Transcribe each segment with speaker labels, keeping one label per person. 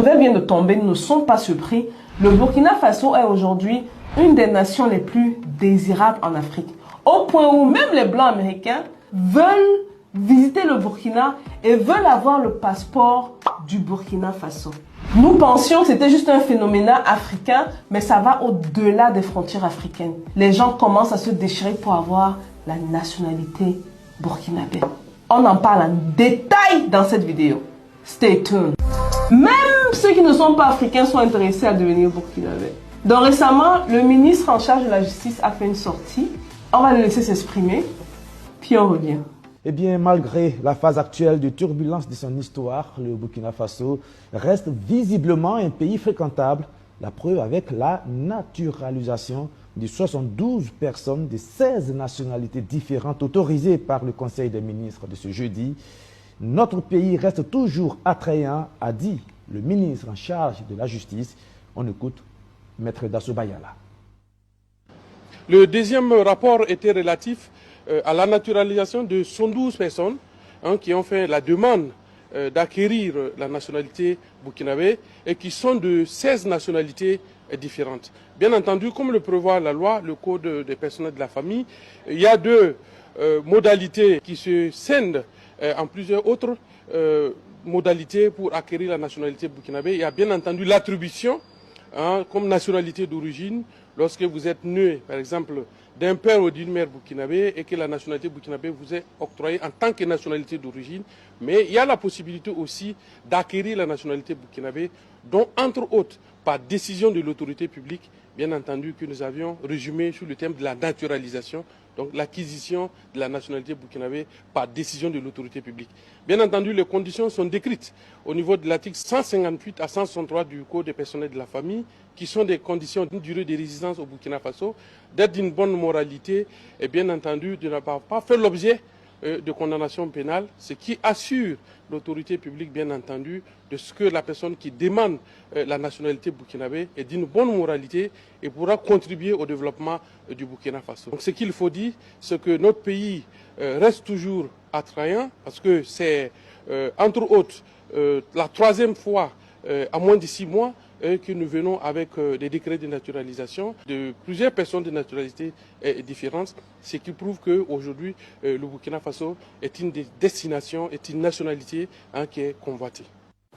Speaker 1: nouvelle vient de tomber, ne sont pas surpris. Le Burkina Faso est aujourd'hui une des nations les plus désirables en Afrique. Au point où même les Blancs américains veulent visiter le Burkina et veulent avoir le passeport du Burkina Faso. Nous pensions que c'était juste un phénomène africain, mais ça va au-delà des frontières africaines. Les gens commencent à se déchirer pour avoir la nationalité burkinabé. On en parle en détail dans cette vidéo. Stay tuned. Même ceux qui ne sont pas africains sont intéressés à devenir burkinabé. Donc récemment, le ministre en charge de la justice a fait une sortie. On va le laisser s'exprimer, puis on revient.
Speaker 2: Eh bien, malgré la phase actuelle de turbulence de son histoire, le Burkina Faso reste visiblement un pays fréquentable. La preuve avec la naturalisation de 72 personnes de 16 nationalités différentes autorisées par le Conseil des ministres de ce jeudi. Notre pays reste toujours attrayant, a dit le ministre en charge de la justice. On écoute Maître Dasso Bayala.
Speaker 3: Le deuxième rapport était relatif à la naturalisation de 112 personnes qui ont fait la demande d'acquérir la nationalité burkinabé et qui sont de 16 nationalités différentes. Bien entendu, comme le prévoit la loi, le code des personnels de la famille, il y a deux modalités qui se scindent en plusieurs autres modalités pour acquérir la nationalité burkinabé. Il y a bien entendu l'attribution comme nationalité d'origine lorsque vous êtes né, par exemple, d'un père ou d'une mère burkinabé et que la nationalité burkinabé vous est octroyée en tant que nationalité d'origine. Mais il y a la possibilité aussi d'acquérir la nationalité burkinabé, dont entre autres, par décision de l'autorité publique, bien entendu que nous avions résumé sous le thème de la naturalisation, donc l'acquisition de la nationalité burkinabé par décision de l'autorité publique. Bien entendu, les conditions sont décrites au niveau de l'article 158 à 163 du Code des personnels de la famille, qui sont des conditions d'une durée de résidence au Burkina Faso, d'être d'une bonne moralité et bien entendu de ne pas faire l'objet de condamnation pénale, ce qui assure l'autorité publique, bien entendu, de ce que la personne qui demande la nationalité burkinabé est d'une bonne moralité et pourra contribuer au développement du Burkina Faso. Donc ce qu'il faut dire, c'est que notre pays reste toujours attrayant parce que c'est, entre autres, la troisième fois en moins de 6 mois que nous venons avec des décrets de naturalisation de plusieurs personnes de nationalités différentes, ce qui prouve qu'aujourd'hui, le Burkina Faso est une destination, est une nationalité qui est convoitée.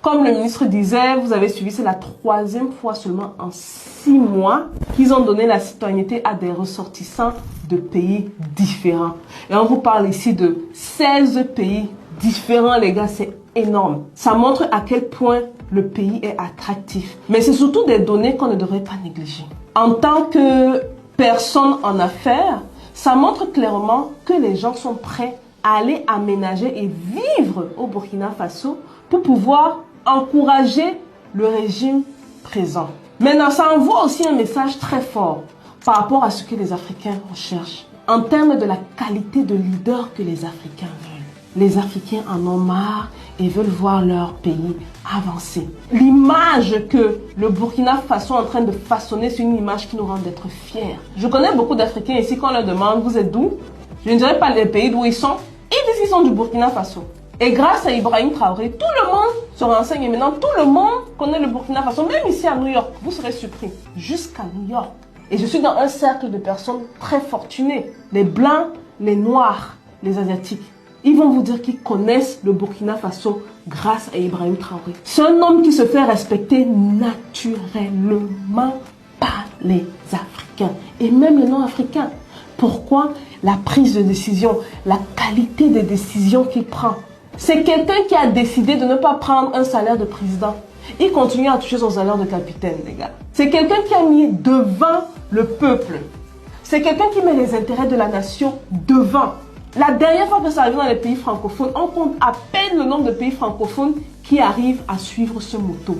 Speaker 1: Comme le ministre disait, vous avez suivi, c'est la troisième fois seulement en 6 mois qu'ils ont donné la citoyenneté à des ressortissants de pays différents. Et on vous parle ici de 16 pays différents, les gars, c'est énorme. Ça montre à quel point le pays est attractif. Mais c'est surtout des données qu'on ne devrait pas négliger. En tant que personne en affaires, ça montre clairement que les gens sont prêts à aller aménager et vivre au Burkina Faso pour pouvoir encourager le régime présent. Maintenant, ça envoie aussi un message très fort par rapport à ce que les Africains recherchent en termes de la qualité de leader que les Africains veulent. Les Africains en ont marre et veulent voir leur pays avancer. L'image que le Burkina Faso est en train de façonner, c'est une image qui nous rend d'être fiers. Je connais beaucoup d'Africains ici, quand on leur demande, vous êtes d'où? Je ne dirais pas les pays d'où ils sont. Ils disent qu'ils sont du Burkina Faso. Et grâce à Ibrahim Traoré, tout le monde se renseigne. Et maintenant, tout le monde connaît le Burkina Faso. Même ici à New York, vous serez surpris. Jusqu'à New York. Et je suis dans un cercle de personnes très fortunées. Les Blancs, les Noirs, les Asiatiques. Ils vont vous dire qu'ils connaissent le Burkina Faso grâce à Ibrahim Traoré. C'est un homme qui se fait respecter naturellement par les Africains et même les non-africains. Pourquoi? La prise de décision, la qualité des décisions qu'il prend. C'est quelqu'un qui a décidé de ne pas prendre un salaire de président. Il continue à toucher son salaire de capitaine, les gars. C'est quelqu'un qui a mis devant le peuple. C'est quelqu'un qui met les intérêts de la nation devant. La dernière fois que ça arrive dans les pays francophones, on compte à peine le nombre de pays francophones qui arrivent à suivre ce motto.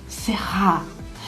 Speaker 1: C'est rare.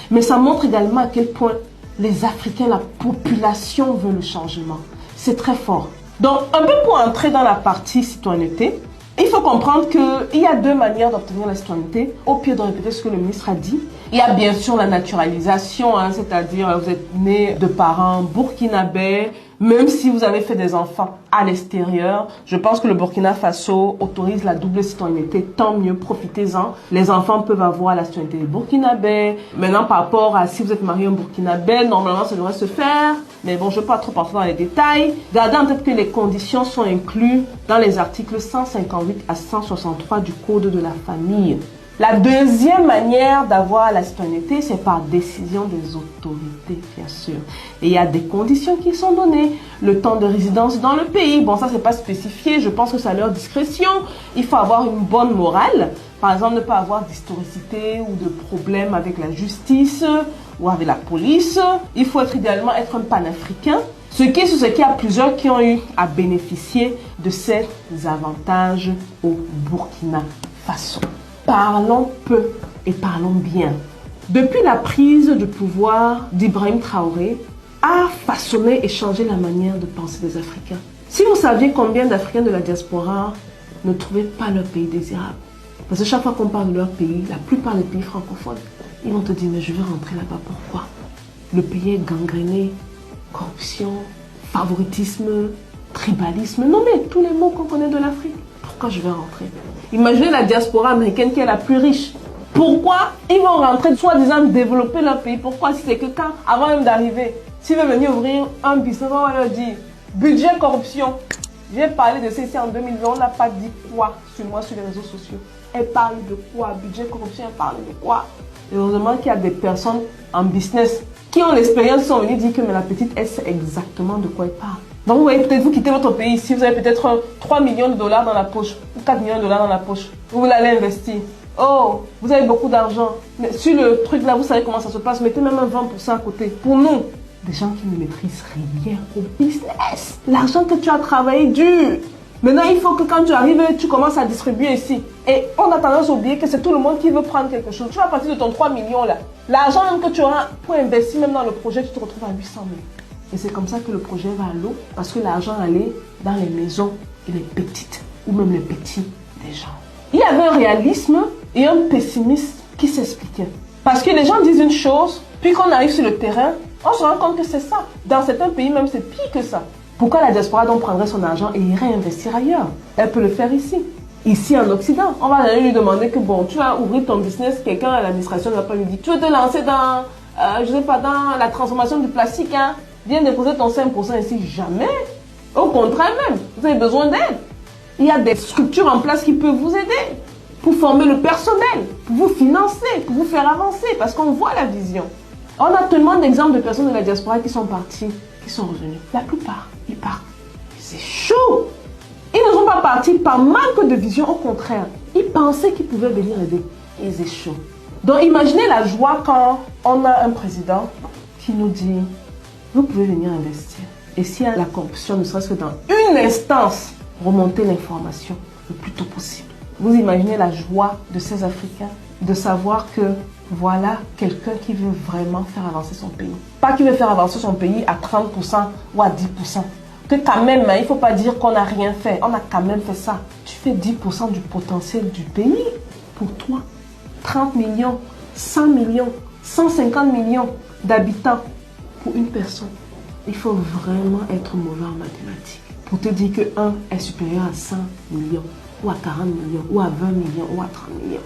Speaker 1: Mais ça montre également à quel point les Africains, la population veut le changement. C'est très fort. Donc, un peu pour entrer dans la partie citoyenneté, il faut comprendre qu'il y a deux manières d'obtenir la citoyenneté. Au pire de répéter ce que le ministre a dit, il y a bien sûr la naturalisation, c'est-à-dire vous êtes né de parents burkinabés, Même si vous avez fait des enfants à l'extérieur, je pense que le Burkina Faso autorise la double citoyenneté. Tant mieux, profitez-en. Les enfants peuvent avoir la citoyenneté burkinabé. Maintenant, par rapport à si vous êtes marié en burkinabé, normalement, ça devrait se faire. Mais bon, je ne vais pas trop entrer dans les détails. Gardez en tête que les conditions sont incluses dans les articles 158 à 163 du Code de la famille. La deuxième manière d'avoir la citoyenneté, c'est par décision des autorités, bien sûr. Et il y a des conditions qui sont données. Le temps de résidence dans le pays, bon, ça, c'est pas spécifié. Je pense que c'est à leur discrétion. Il faut avoir une bonne morale. Par exemple, ne pas avoir d'historicité ou de problème avec la justice ou avec la police. Il faut idéalement être un panafricain. Ce qui est, y a plusieurs qui ont eu à bénéficier de ces avantages au Burkina Faso. Parlons peu et parlons bien. Depuis la prise de pouvoir d'Ibrahim Traoré, a façonné et changé la manière de penser des Africains. Si vous saviez combien d'Africains de la diaspora ne trouvaient pas leur pays désirable, parce que chaque fois qu'on parle de leur pays, la plupart des pays francophones, ils vont te dire, mais je veux rentrer là-bas, pourquoi? Le pays est gangréné, corruption, favoritisme, tribalisme, non mais tous les mots qu'on connaît de l'Afrique. Pourquoi je vais rentrer? Imaginez la diaspora américaine qui est la plus riche. Pourquoi ils vont rentrer, soi-disant développer leur pays? Pourquoi? Si c'est que quand, avant même d'arriver, s'ils veulent venir ouvrir un business, on va leur dire budget corruption. J'ai parlé de ça ici en 2020, on n'a pas dit quoi sur moi sur les réseaux sociaux. Elle parle de quoi? Budget corruption, elle parle de quoi? Heureusement qu'il y a des personnes en business qui ont l'expérience, qui sont venues dire que mais la petite, elle sait exactement de quoi elle parle. Donc vous voyez, peut-être vous quittez votre pays ici, vous avez peut-être 3 millions de dollars dans la poche, ou 4 millions de dollars dans la poche. Vous l'allez investir. Oh, vous avez beaucoup d'argent. Mais sur le truc là, vous savez comment ça se passe. Mettez même un 20% à côté. Pour nous, des gens qui ne maîtrisent rien au business. L'argent que tu as travaillé dur. Maintenant, il faut que quand tu arrives, tu commences à distribuer ici. Et on a tendance à oublier que c'est tout le monde qui veut prendre quelque chose. Tu vas partir de ton 3 millions là. L'argent même que tu auras pour investir même dans le projet, tu te retrouves à 800 000. Et c'est comme ça que le projet va à l'eau, parce que l'argent allait dans les maisons et les petites, ou même les petits des gens. Il y avait un réalisme et un pessimisme qui s'expliquaient. Parce que les gens disent une chose, puis qu'on arrive sur le terrain, on se rend compte que c'est ça. Dans certains pays même, c'est pire que ça. Pourquoi la diaspora donc prendrait son argent et irait investir ailleurs? Elle peut le faire ici. Ici en Occident, on va aller lui demander que bon, tu vas ouvrir ton business, quelqu'un à l'administration ne va pas lui dire, tu veux te lancer dans, je sais pas, dans la transformation du plastique, hein? Viens déposer ton 5% ici. Jamais. Au contraire même, vous avez besoin d'aide. Il y a des structures en place qui peuvent vous aider pour former le personnel, pour vous financer, pour vous faire avancer, parce qu'on voit la vision. On a tellement d'exemples de personnes de la diaspora qui sont parties, qui sont revenues. La plupart, ils partent. C'est chaud. Ils ne sont pas partis par manque de vision, au contraire. Ils pensaient qu'ils pouvaient venir aider. Ils échouent. Donc imaginez la joie quand on a un président qui nous dit vous pouvez venir investir. Et s'il y a la corruption, ne serait-ce que dans une instance, remonter l'information le plus tôt possible. Vous imaginez la joie de ces Africains de savoir que voilà quelqu'un qui veut vraiment faire avancer son pays. Pas qui veut faire avancer son pays à 30% ou à 10%. Que quand même, il ne faut pas dire qu'on n'a rien fait. On a quand même fait ça. Tu fais 10% du potentiel du pays pour toi. 30 millions, 100 millions, 150 millions d'habitants pour une personne. Il faut vraiment être mauvais en mathématiques pour te dire que 1 est supérieur à 100 millions, ou à 40 millions, ou à 20 millions, ou à 30 millions.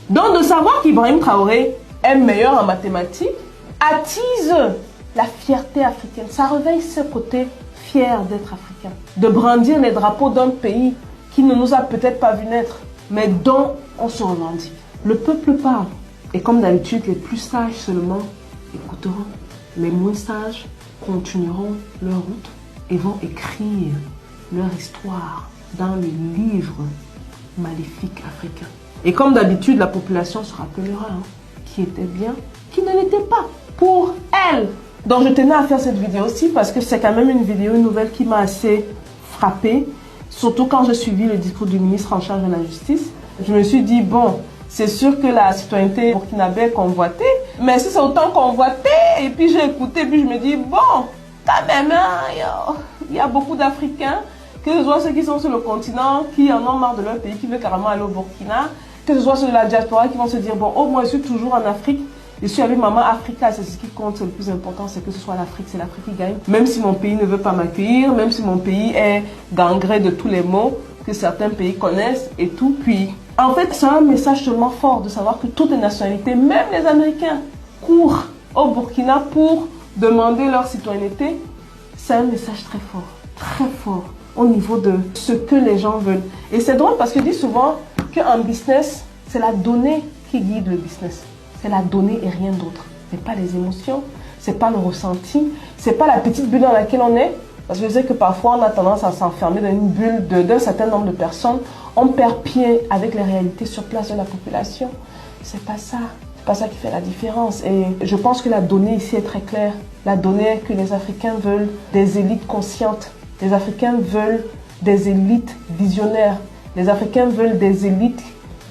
Speaker 1: Donc de savoir qu'Ibrahim Traoré est meilleur en mathématiques attise la fierté africaine. Ça réveille ce côté fier d'être africain. De brandir les drapeaux d'un pays qui ne nous a peut-être pas vu naître, mais dont on se revendique. Le peuple parle. Et comme d'habitude, les plus sages seulement écouteront. Les moins sages continueront leur route et vont écrire leur histoire dans les livres maléfiques africains. Et comme d'habitude, la population se rappellera qui était bien, qui ne l'était pas pour elle. Donc je tenais à faire cette vidéo aussi parce que c'est quand même une vidéo, une nouvelle qui m'a assez frappée. Surtout quand j'ai suivi le discours du ministre en charge de la justice. Je me suis dit, bon, c'est sûr que la citoyenneté burkinabé est convoitée, mais si c'est autant convoité, et puis j'ai écouté, puis je me dis, bon, quand même, il y a beaucoup d'Africains, que ce soit ceux qui sont sur le continent, qui en ont marre de leur pays, qui veulent carrément aller au Burkina, que ce soit ceux de la diaspora qui vont se dire, bon, oh, moi je suis toujours en Afrique, Je suis avec Maman Africa, c'est ce qui compte, c'est le plus important, c'est que ce soit l'Afrique, c'est l'Afrique qui gagne. Même si mon pays ne veut pas m'accueillir, même si mon pays est gangré de tous les maux que certains pays connaissent et tout. Puis, en fait, c'est un message tellement fort de savoir que toutes les nationalités, même les Américains, courent au Burkina pour demander leur citoyenneté. C'est un message très fort au niveau de ce que les gens veulent. Et c'est drôle parce que je dis souvent qu'en business, c'est la donnée qui guide le business. C'est la donnée et rien d'autre. C'est pas les émotions, c'est pas le ressenti, c'est pas la petite bulle dans laquelle on est. Parce que je sais que parfois on a tendance à s'enfermer dans une bulle d'un certain nombre de personnes. On perd pied avec les réalités sur place de la population. C'est pas ça. C'est pas ça qui fait la différence. Et je pense que la donnée ici est très claire. La donnée est que les Africains veulent des élites conscientes. Les Africains veulent des élites visionnaires. Les Africains veulent des élites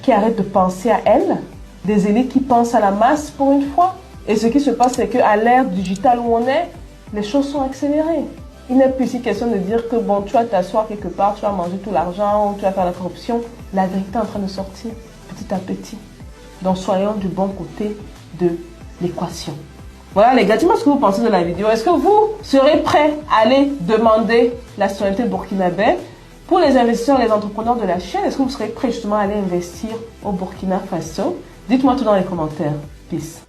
Speaker 1: qui arrêtent de penser à elles. Des élites qui pensent à la masse pour une fois. Et ce qui se passe, c'est qu'à l'ère digitale où on est, les choses sont accélérées. Il n'est plus ici question de dire que bon, tu vas t'asseoir quelque part, tu vas manger tout l'argent, tu vas faire la corruption. La vérité est en train de sortir petit à petit. Donc soyons du bon côté de l'équation. Voilà les gars, dis-moi ce que vous pensez de la vidéo. Est-ce que vous serez prêts à aller demander la citoyenneté burkinabé? Pour les investisseurs, les entrepreneurs de la chaîne, est-ce que vous serez prêts justement à aller investir au Burkina Faso? Dites-moi tout dans les commentaires. Peace.